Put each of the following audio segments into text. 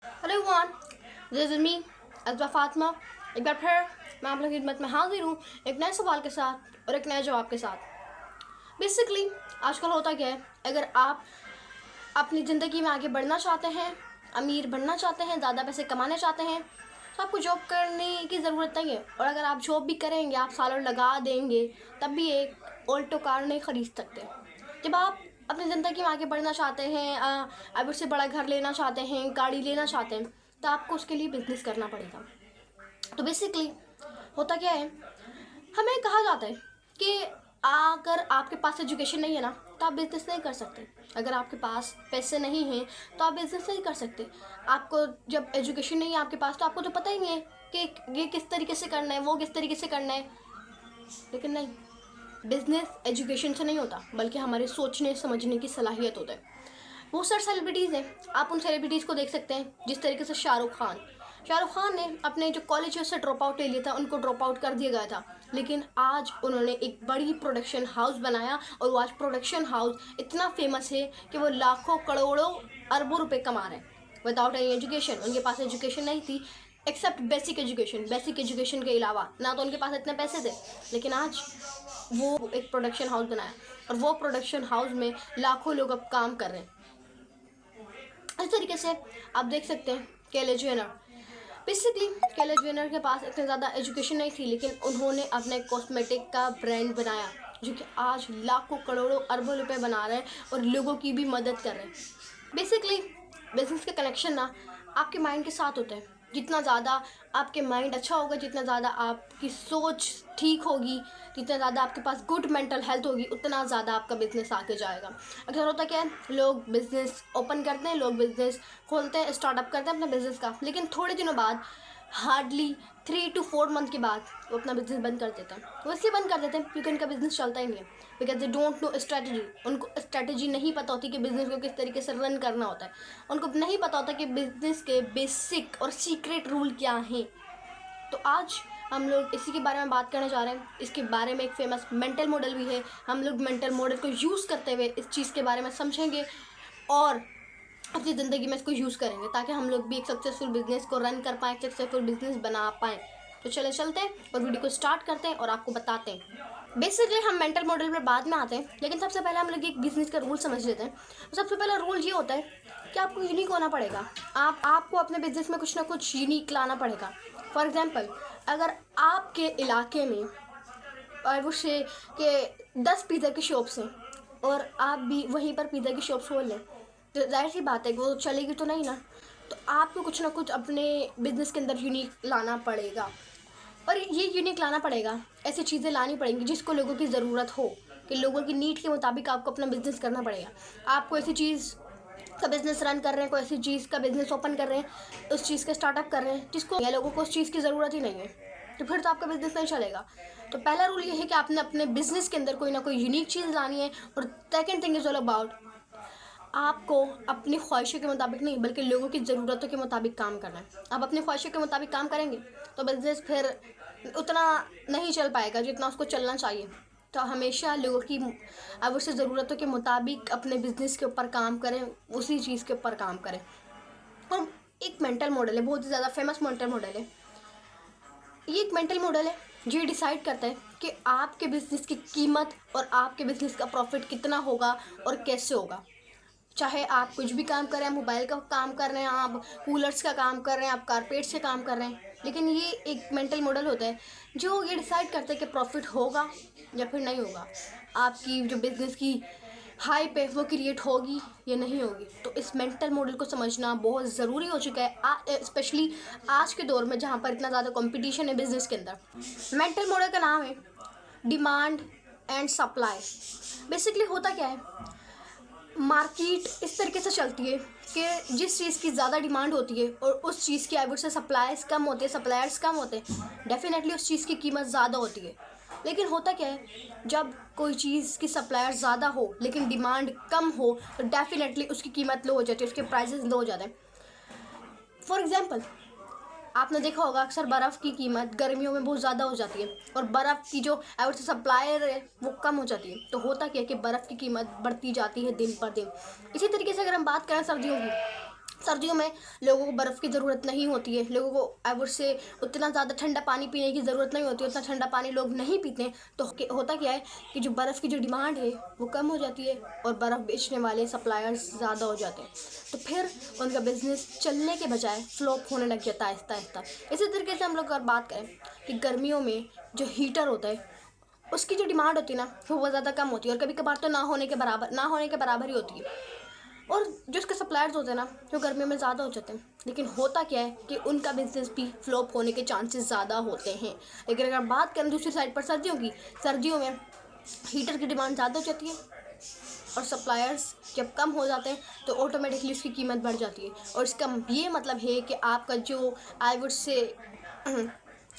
Hello everyone, this is me Azra Fatima. एक बार फिर मैं आप लोगों की खिदमत में हाजिर हूँ एक नए सवाल के साथ और एक नए जवाब के साथ। बेसिकली आजकल होता क्या है, अगर आप अपनी ज़िंदगी में आगे बढ़ना चाहते हैं, अमीर बनना चाहते हैं, ज़्यादा पैसे कमाना चाहते हैं, तो आपको जॉब करने की ज़रूरत नहीं है। और अगर आप जॉब भी करेंगे, आप सालों लगा देंगे, तब भी एक ऑल्टो कार नहीं ख़रीद सकते। जब आप अपनी ज़िंदगी में आगे बढ़ना चाहते हैं, अब उससे बड़ा घर लेना चाहते हैं, गाड़ी लेना चाहते हैं, तो आपको उसके लिए बिज़नेस करना पड़ेगा। तो बेसिकली होता क्या है, हमें कहा जाता है कि अगर आपके पास एजुकेशन नहीं है ना, तो आप बिज़नेस नहीं कर सकते। अगर आपके पास पैसे नहीं हैं तो आप बिज़नेस नहीं कर सकते। आपको जब एजुकेशन नहीं है आपके पास, तो आपको तो पता ही नहीं है कि ये किस तरीके से करना है, वो किस तरीके से करना है। लेकिन नहीं, बिज़नेस एजुकेशन से नहीं होता, बल्कि हमारे सोचने समझने की सलाहियत होता है। बहुत सारे सेलिब्रिटीज़ हैं, आप उन सेलिब्रिटीज़ को देख सकते हैं। जिस तरीके से शाहरुख खान ने अपने जो कॉलेज से ड्रॉप आउट ले लिया था, उनको ड्रॉप आउट कर दिया गया था, लेकिन आज उन्होंने एक बड़ी प्रोडक्शन हाउस बनाया और वो आज प्रोडक्शन हाउस इतना फेमस है कि वो लाखों करोड़ों अरबों रुपए कमा रहे हैं विदाउट एनी एजुकेशन। उनके पास एजुकेशन नहीं थी एक्सेप्ट बेसिक एजुकेशन के अलावा, ना तो उनके पास इतने पैसे थे, लेकिन आज वो एक प्रोडक्शन हाउस बनाया और वो प्रोडक्शन हाउस में लाखों लोग अब काम कर रहे हैं। इस तरीके से आप देख सकते हैं केली जेनर। बेसिकली केली जेनर के पास इतने ज़्यादा एजुकेशन नहीं थी, लेकिन उन्होंने अपने कॉस्मेटिक का ब्रांड बनाया जो कि आज लाखों करोड़ों अरबों रुपए बना रहे हैं और लोगों की भी मदद कर रहे हैं। बेसिकली बिजनेस का कनेक्शन ना आपके माइंड के साथ होता है। जितना ज़्यादा आपके माइंड अच्छा होगा, जितना ज़्यादा आपकी सोच ठीक होगी, जितना ज़्यादा आपके पास गुड मेंटल हेल्थ होगी, उतना ज़्यादा आपका बिज़नेस आगे जाएगा। अक्सर होता क्या है, लोग बिज़नेस ओपन करते हैं, लोग बिज़नेस खोलते हैं, स्टार्टअप करते हैं अपने बिज़नेस का, लेकिन थोड़े दिनों बाद हार्डली 3 to 4 मंथ के बाद वो अपना बिज़नेस बंद कर देते हैं। वो इसलिए बंद कर देते हैं क्योंकि उनका बिज़नेस चलता ही नहीं है, because they don't know strategy. उनको स्ट्रैटेजी नहीं पता होती कि बिज़नेस को किस तरीके से रन करना होता है। उनको नहीं पता होता कि बिज़नेस के बेसिक और सीक्रेट रूल क्या हैं। तो आज हम लोग इसी के बारे में बात करने जा रहे हैं। इसके बारे में एक फेमस मेंटल मॉडल भी है। हम लोग मेंटल मॉडल को यूज़ करते हुए इस चीज़ के बारे में समझेंगे और अपनी ज़िंदगी में इसको यूज़ करेंगे, ताकि हम लोग भी एक सक्सेसफुल बिज़नेस को रन कर पाएँ, सक्सेसफुल बिज़नेस बना पाएँ। तो चलते हैं और वीडियो को स्टार्ट करते हैं और आपको बताते हैं। बेसिकली हम मेंटल मॉडल पर बाद में आते हैं, लेकिन सबसे पहले हम लोग एक बिज़नेस का रूल समझ लेते हैं। सबसे पहला रूल ये होता है कि आपको यूनिक होना पड़ेगा। आपको अपने बिज़नेस में कुछ ना कुछ यूनिक लाना पड़ेगा। फॉर एग्जांपल, अगर आपके इलाके में और वो से के 10 पिज़्ज़ा की शॉप्स हैं और आप भी वहीं पर पिज़्ज़ा की शॉप्स खोल लें, तो जाहिर सी बात है वो चलेगी तो नहीं ना। तो आपको कुछ ना कुछ अपने बिज़नेस के अंदर यूनिक लाना पड़ेगा, और ये यूनिक लाना पड़ेगा। ऐसी चीज़ें लानी पड़ेंगी जिसको लोगों की ज़रूरत हो, कि लोगों की नीड के मुताबिक आपको अपना बिज़नेस करना पड़ेगा। आपको ऐसी चीज़ का बिज़नेस रन कर रहे हैं, कोई ऐसी चीज़ का बिज़नेस ओपन कर रहे हैं, उस चीज़ का स्टार्टअप कर रहे हैं जिसको या लोगों को उस चीज़ की ज़रूरत ही नहीं है, तो फिर तो आपका बिज़नेस नहीं चलेगा। तो पहला रूल ये है कि आपने अपने बिज़नेस के अंदर कोई ना कोई यूनिक चीज़ लानी है। और second thing is all about, आपको अपनी ख्वाहिशों के मुताबिक नहीं, बल्कि लोगों की ज़रूरतों के मुताबिक काम करना है। आप अपनी ख्वाहिशों के मुताबिक काम करेंगे तो बिज़नेस फिर उतना नहीं चल पाएगा जितना उसको चलना चाहिए। तो हमेशा लोगों की अब उससे ज़रूरतों के मुताबिक अपने बिज़नेस के ऊपर काम करें, उसी चीज़ के ऊपर काम करें। और एक मेंटल मॉडल है, बहुत ही ज़्यादा फेमस मेंटल मॉडल है। ये एक मेंटल मॉडल है जो ये डिसाइड करता है कि आपके बिज़नेस की कीमत और आपके बिज़नेस का प्रॉफिट कितना होगा और कैसे होगा। चाहे आप कुछ भी काम कर रहे हैं, मोबाइल का काम कर रहे हैं, आप कूलर्स का काम कर रहे हैं, आप कारपेट से काम कर रहे हैं, लेकिन ये एक मेंटल मॉडल होता है जो ये डिसाइड करता है कि प्रॉफिट होगा या फिर नहीं होगा, आपकी जो बिज़नेस की हाइप है वो क्रिएट होगी या नहीं होगी। तो इस मेंटल मॉडल को समझना बहुत ज़रूरी हो चुका है, स्पेशली आज के दौर में जहाँ पर इतना ज़्यादा कंपटीशन है बिज़नेस के अंदर। मेंटल मॉडल का नाम है डिमांड एंड सप्लाई। बेसिकली होता क्या है, मार्केट इस तरीके से चलती है कि जिस चीज़ की ज़्यादा डिमांड होती है और उस चीज़ की एवरेज से सप्लायर्स कम होते हैं, डेफिनेटली उस चीज़ की कीमत ज़्यादा होती है। लेकिन होता क्या है, जब कोई चीज़ की सप्लायर ज़्यादा हो लेकिन डिमांड कम हो, तो डेफिनेटली उसकी कीमत लो हो जाती है, उसके प्राइसेस लो हो जाते हैं। फॉर एग्ज़ाम्पल, आपने देखा होगा अक्सर बर्फ़ की कीमत गर्मियों में बहुत ज़्यादा हो जाती है और बर्फ़ की जो एवरेज सप्लायर है वो कम हो जाती है। तो होता क्या है कि बर्फ़ की कीमत बढ़ती जाती है दिन पर दिन। इसी तरीके से अगर हम बात करें सर्दियों की, सर्दियों में लोगों को बर्फ़ की ज़रूरत नहीं होती है, लोगों को आई से उतना ज़्यादा ठंडा पानी पीने की ज़रूरत नहीं होती, उतना ठंडा पानी लोग नहीं पीते हैं। तो होता क्या है कि जो बर्फ़ की जो डिमांड है वो कम हो जाती है और बर्फ़ बेचने वाले सप्लायर्स ज़्यादा हो जाते हैं, तो फिर उनका बिज़नेस चलने के बजाय फ्लॉप होने लग जाता है आहिस्ता आहिस्ता। इसी तरीके से हम लोग अगर बात करें कि गर्मियों में जो हीटर होता है उसकी जो डिमांड होती है ना वो बहुत ज़्यादा कम होती है और कभी कभार तो ना होने के बराबर ही होती है। और जो इसके सप्लायर्स होते हैं ना वो गर्मियों में ज़्यादा हो जाते हैं, लेकिन होता क्या है कि उनका बिजनेस भी फ्लॉप होने के चांसेस ज़्यादा होते हैं। लेकिन अगर बात करें दूसरी साइड पर सर्दियों में हीटर की डिमांड ज़्यादा हो जाती है और सप्लायर्स जब कम हो जाते हैं तो ऑटोमेटिकली उसकी कीमत बढ़ जाती है। और इसका ये मतलब है कि आपका जो आई वुड से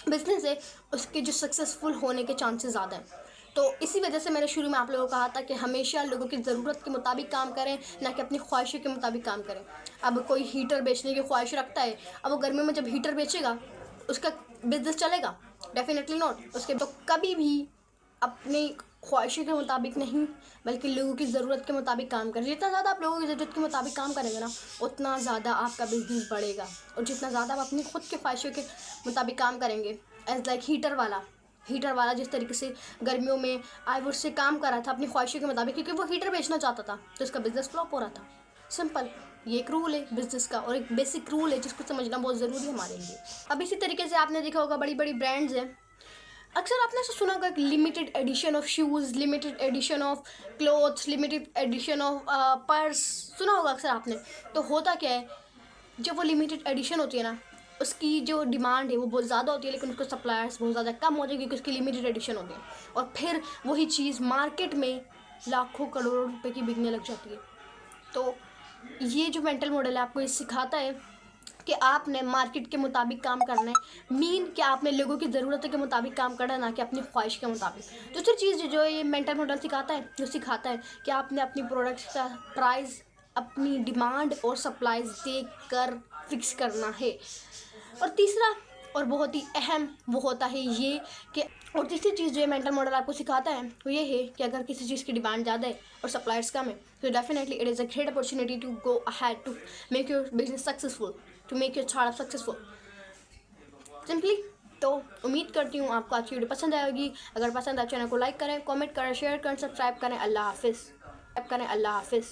बिजनेस है उसके जो सक्सेसफुल होने के चांसेस ज़्यादा हैं। तो इसी वजह से मैंने शुरू में आप लोगों को कहा था कि हमेशा लोगों की ज़रूरत के मुताबिक काम करें, ना कि अपनी ख्वाहिशों के मुताबिक काम करें। अब कोई हीटर बेचने की ख्वाहिश रखता है, अब वो गर्मियों में जब हीटर बेचेगा उसका बिजनेस चलेगा? Definitely not. उसके तो कभी भी अपनी ख्वाहिशों के मुताबिक नहीं बल्कि लोगों की ज़रूरत के मुताबिक काम करें। जितना ज़्यादा आप लोगों की ज़रूरत के मुताबिक काम करेंगे ना उतना ज़्यादा आपका बिजनेस बढ़ेगा, और जितना ज़्यादा आप अपनी खुद के ख्वाहिशों के मुताबिक काम करेंगे एज लाइक हीटर वाला जिस तरीके से गर्मियों में आई वुड से काम कर रहा था अपनी ख्वाहिशों के मुताबिक क्योंकि वो हीटर बेचना चाहता था, तो इसका बिजनेस फ्लॉप हो रहा था। सिंपल, ये एक रूल है बिजनेस का और एक बेसिक रूल है जिसको समझना बहुत ज़रूरी है हमारे लिए। अब इसी तरीके से आपने देखा होगा बड़ी बड़ी ब्रांड्स हैं, अक्सर आपने ऐसा सुना होगा limited edition of shoes, limited edition of clothes, limited edition of purse, सुना होगा अक्सर आपने। तो होता क्या है, जब वो लिमिटेड एडिशन होती है ना उसकी जो डिमांड है वो बहुत ज़्यादा होती है, लेकिन उसके सप्लायर्स बहुत ज़्यादा कम होते हैं क्योंकि उसकी लिमिटेड एडिशन होती है, और फिर वही चीज़ मार्केट में लाखों करोड़ों रुपए की बिकने लग जाती है। तो ये जो मेंटल मॉडल है आपको ये सिखाता है कि आपने मार्केट के मुताबिक काम करना है, मीन कि आपने लोगों की ज़रूरतों के मुताबिक काम करना है, ना कि अपनी ख्वाहिश के मुताबिक। दूसरी चीज़ जो ये मेंटल मॉडल सिखाता है जो सिखाता है कि आपने अपनी प्रोडक्ट्स का प्राइस अपनी डिमांड और सप्लाईज देख कर फिक्स करना है। और तीसरा और बहुत ही अहम वो होता है ये कि और तीसरी चीज़ जो ये मेंटल मॉडल आपको सिखाता है वो ये है कि अगर किसी चीज़ की डिमांड ज़्यादा है और सप्लायर्स कम है तो definitely it is a great opportunity to go ahead to make your business successful, to make your startup successful simply. तो उम्मीद करती हूँ आपको आज की वीडियो पसंद आएगी। अगर पसंद आए चैनल को लाइक करें, कमेंट करें, शेयर करें, सब्सक्राइब करें। अल्लाह हाफिज़।